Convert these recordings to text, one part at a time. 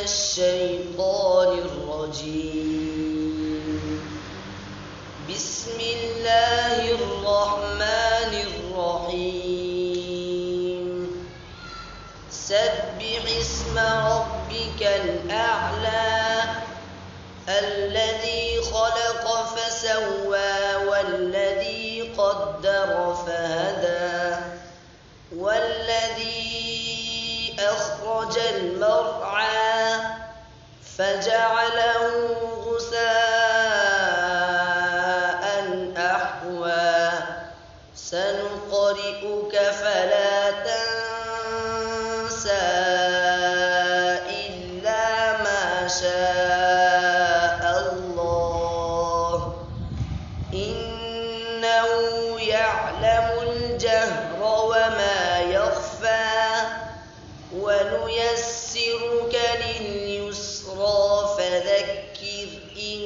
الشيطان الرجيم. بسم الله الرحمن الرحيم. سبح اسم ربك الأعلى الذي خلق فسوى والذي قدر فهدى والذي أخرج المرعى فجعله غثاء أحوى سنقرئك فلا تنسى إلا ما شاء الله إنه يعلم الجهر وما يخفى ونيسرك لليسرى فذكر إن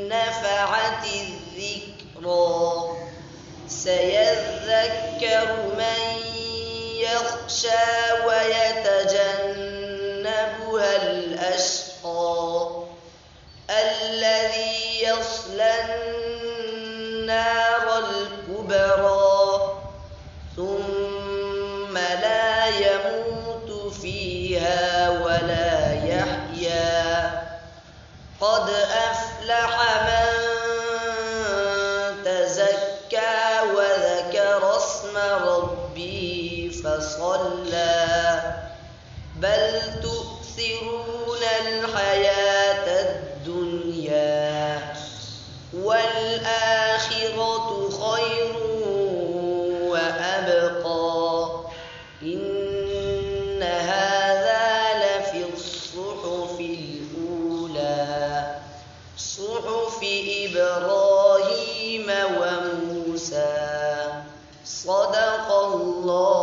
نفعت الذكرى سيذكر من يخشى ويتجنبها الأشقى الذي يصلى النار الكبرى ثم لا يموت فيها ولا يحيا قد أفلح من تزكى وذكر اسم ربه فصلى بل تؤثرون الحياة الدنيا والآخرة خير وأبقى إن هذا لفي الصحف الأولى صحف إبراهيم وموسى صدق الله